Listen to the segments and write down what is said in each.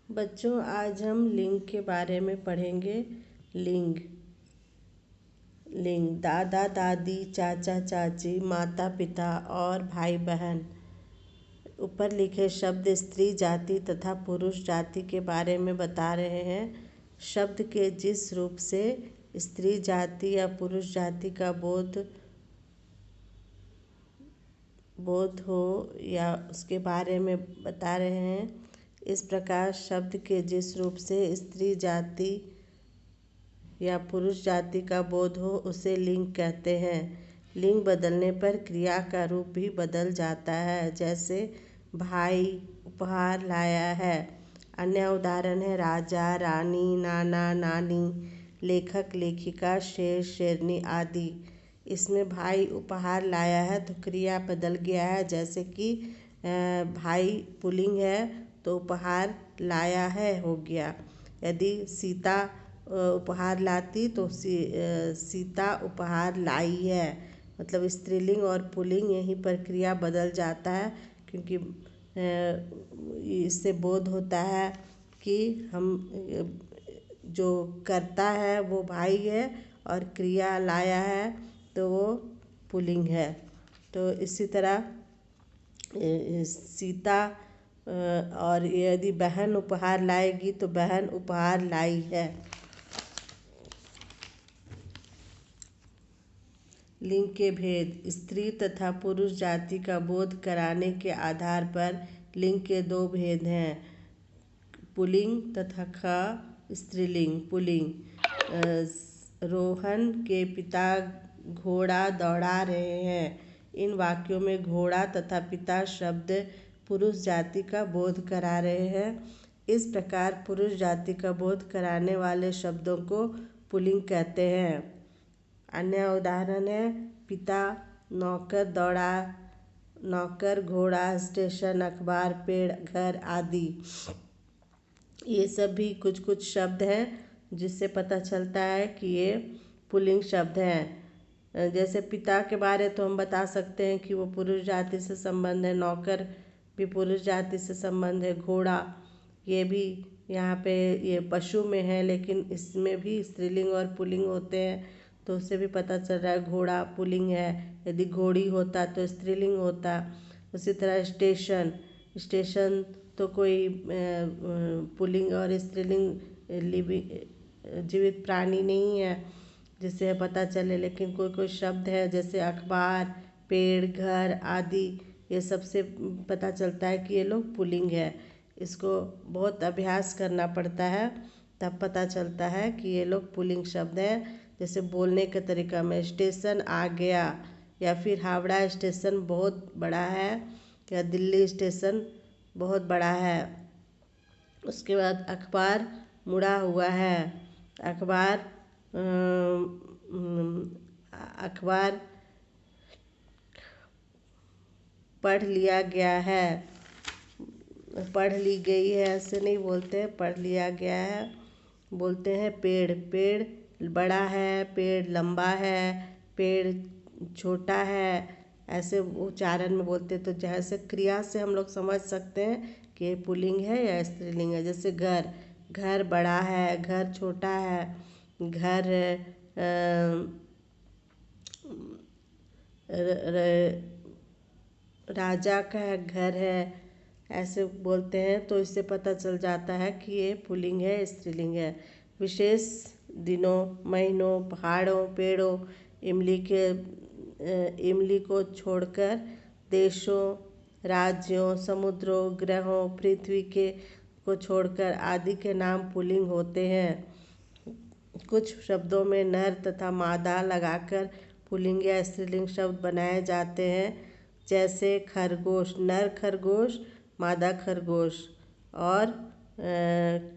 बच्चों, आज हम लिंग के बारे में पढ़ेंगे। लिंग। लिंग दादा दादी, चाचा चाची, माता पिता और भाई बहन। ऊपर लिखे शब्द स्त्री जाति तथा पुरुष जाति के बारे में बता रहे हैं। शब्द के जिस रूप से स्त्री जाति या पुरुष जाति का बोध हो या उसके बारे में बता रहे हैं। इस प्रकार शब्द के जिस रूप से स्त्री जाति या पुरुष जाति का बोध हो उसे लिंग कहते हैं। लिंग बदलने पर क्रिया का रूप भी बदल जाता है। जैसे भाई उपहार लाया है। अन्य उदाहरण है राजा रानी, नाना नानी, लेखक लेखिका, शेर शेरनी आदि। इसमें भाई उपहार लाया है तो क्रिया बदल गया है। जैसे कि भाई पुल्लिंग है तो उपहार लाया है हो गया। यदि सीता उपहार लाती तो सीता उपहार लाई है। मतलब स्त्रीलिंग और पुल्लिंग यहीं पर क्रिया बदल जाता है, क्योंकि इससे बोध होता है कि हम जो करता है वो भाई है और क्रिया लाया है तो वो पुल्लिंग है। तो इसी तरह सीता और यदि बहन उपहार लाएगी तो बहन उपहार लाई है। लिंग के भेद। स्त्री तथा पुरुष जाति का बोध कराने के आधार पर लिंग के दो भेद हैं, पुल्लिंग तथा स्त्रीलिंग। पुल्लिंग। रोहन के पिता घोड़ा दौड़ा रहे हैं। इन वाक्यों में घोड़ा तथा पिता शब्द पुरुष जाति का बोध करा रहे हैं। इस प्रकार पुरुष जाति का बोध कराने वाले शब्दों को पुल्लिंग कहते हैं। अन्य उदाहरण है पिता, नौकर दौड़ा, नौकर, घोड़ा, स्टेशन, अखबार, पेड़, घर आदि। ये सब भी कुछ कुछ शब्द हैं जिससे पता चलता है कि ये पुल्लिंग शब्द हैं। जैसे पिता के बारे तो हम बता सकते हैं कि वो पुरुष जाति से संबंध है। नौकर भी पुरुष जाति से संबंध है। घोड़ा ये भी यहाँ पे ये पशु में है, लेकिन इसमें भी स्त्रीलिंग और पुल्लिंग होते हैं, तो उससे भी पता चल रहा है घोड़ा पुल्लिंग है। यदि घोड़ी होता तो स्त्रीलिंग होता। उसी तरह स्टेशन। स्टेशन तो कोई पुल्लिंग और स्त्रीलिंग जीवित प्राणी नहीं है जिससे पता चले, लेकिन कोई कोई शब्द है जैसे अखबार, पेड़, घर आदि, ये सबसे पता चलता है कि ये लोग पुल्लिंग है। इसको बहुत अभ्यास करना पड़ता है तब पता चलता है कि ये लोग पुल्लिंग शब्द हैं। जैसे बोलने के तरीका में स्टेशन आ गया, या फिर हावड़ा स्टेशन बहुत बड़ा है, या दिल्ली स्टेशन बहुत बड़ा है। उसके बाद अखबार मुड़ा हुआ है। अखबार अखबार पढ़ लिया गया है। पढ़ ली गई है ऐसे नहीं बोलते, पढ़ लिया गया है बोलते हैं। पेड़। पेड़ बड़ा है, पेड़ लंबा है, पेड़ छोटा है, ऐसे उच्चारण में बोलते। तो जैसे क्रिया से हम लोग समझ सकते हैं कि ये पुल्लिंग है या स्त्रीलिंग है। जैसे घर। घर बड़ा है, घर छोटा है, घर राजा का घर है, ऐसे बोलते हैं। तो इससे पता चल जाता है कि ये पुल्लिंग है स्त्रीलिंग है। विशेष दिनों, महीनों, पहाड़ों, पेड़ों, इमली को छोड़कर देशों, राज्यों, समुद्रों, ग्रहों, पृथ्वी के को छोड़कर आदि के नाम पुल्लिंग होते हैं। कुछ शब्दों में नर तथा मादा लगाकर पुल्लिंग या स्त्रीलिंग शब्द बनाए जाते हैं। जैसे खरगोश, नर खरगोश, मादा खरगोश। और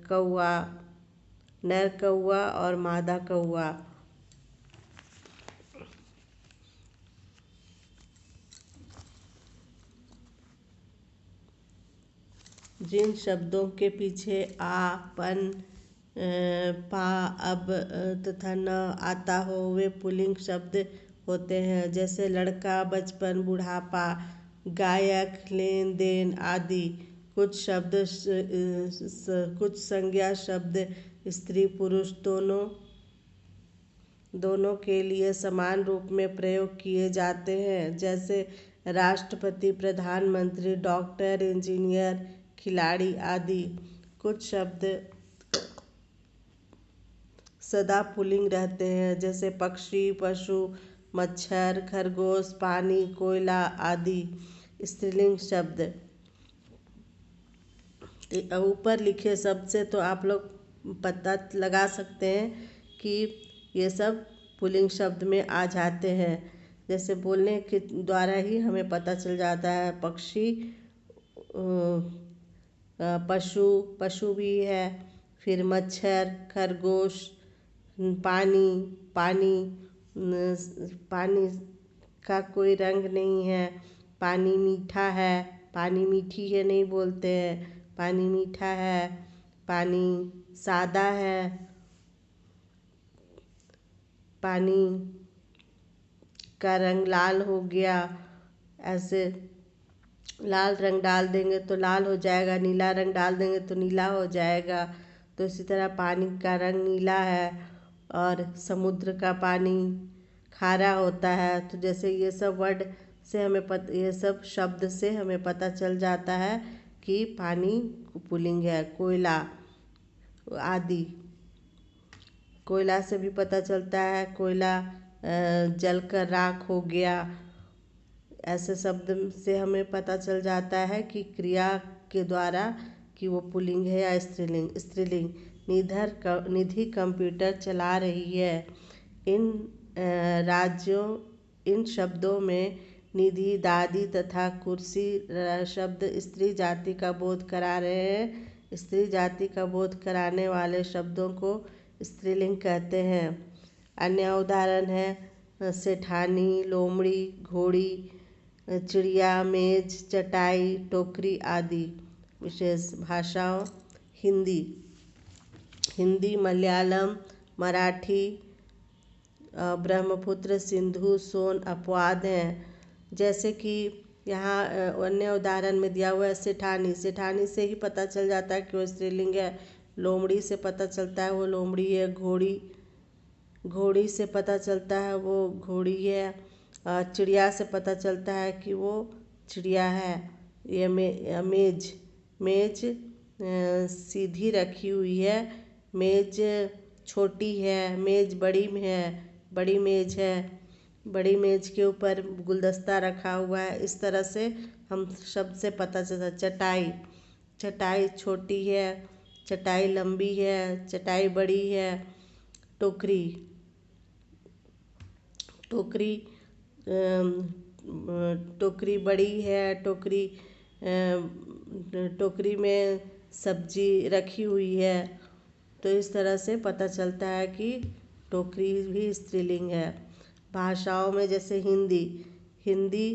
कौआ, नर कौआ और मादा कौआ। जिन शब्दों के पीछे आ, पन, पा, अब तथा न आता हो वे पुल्लिंग शब्द होते हैं। जैसे लड़का, बचपन, बुढ़ापा, गायक, लेन देन आदि। कुछ संज्ञा शब्द स्त्री पुरुष दोनों के लिए समान रूप में प्रयोग किए जाते हैं, जैसे राष्ट्रपति, प्रधानमंत्री, डॉक्टर, इंजीनियर, खिलाड़ी आदि। कुछ शब्द सदा पुल्लिंग रहते हैं, जैसे पक्षी, पशु, मच्छर, खरगोश, पानी, कोयला आदि। स्त्रीलिंग शब्द ऊपर लिखे शब्द से तो आप लोग पता लगा सकते हैं कि ये सब पुल्लिंग शब्द में आ जाते हैं। जैसे बोलने के द्वारा ही हमें पता चल जाता है। पक्षी, पशु भी है, फिर मच्छर, खरगोश, पानी का कोई रंग नहीं है, पानी मीठा है, पानी मीठी है नहीं बोलते हैं, पानी मीठा है, पानी सादा है, पानी का रंग लाल हो गया। ऐसे लाल रंग डाल देंगे तो लाल हो जाएगा, नीला रंग डाल देंगे तो नीला हो जाएगा। तो इसी तरह पानी का रंग नीला है और समुद्र का पानी खारा होता है। तो जैसे ये सब वर्ड से ये सब शब्द से हमें पता चल जाता है कि पानी पुल्लिंग है। कोयला आदि, कोयला से भी पता चलता है, कोयला जलकर राख हो गया। ऐसे शब्द से हमें पता चल जाता है कि क्रिया के द्वारा कि वो पुल्लिंग है या स्त्रीलिंग। निधि कंप्यूटर चला रही है। इन शब्दों में निधि, दादी तथा कुर्सी शब्द स्त्री जाति का बोध करा रहे हैं। स्त्री जाति का बोध कराने वाले शब्दों को स्त्रीलिंग कहते हैं। अन्य उदाहरण है सेठानी, लोमड़ी, घोड़ी, चिड़िया, मेज, चटाई, टोकरी आदि। विशेष भाषाओं हिंदी, मलयालम, मराठी, ब्रह्मपुत्र, सिंधु, सोन अपवाद हैं। जैसे कि यहाँ अन्य उदाहरण में दिया हुआ है सेठानी से ही पता चल जाता है कि वो स्त्रीलिंग है। लोमड़ी से पता चलता है वो लोमड़ी है। घोड़ी से पता चलता है वो घोड़ी है। चिड़िया से पता चलता है कि वो चिड़िया है। ये मेज सीधी रखी हुई है, मेज छोटी है, मेज बड़ी मेज है, बड़ी मेज के ऊपर गुलदस्ता रखा हुआ है। इस तरह से हम शब्द से पता चलता है। चटाई छोटी है, चटाई लंबी है, चटाई बड़ी है। टोकरी बड़ी है, टोकरी में सब्जी रखी हुई है। तो इस तरह से पता चलता है कि टोकरी भी स्त्रीलिंग है। भाषाओं में जैसे हिंदी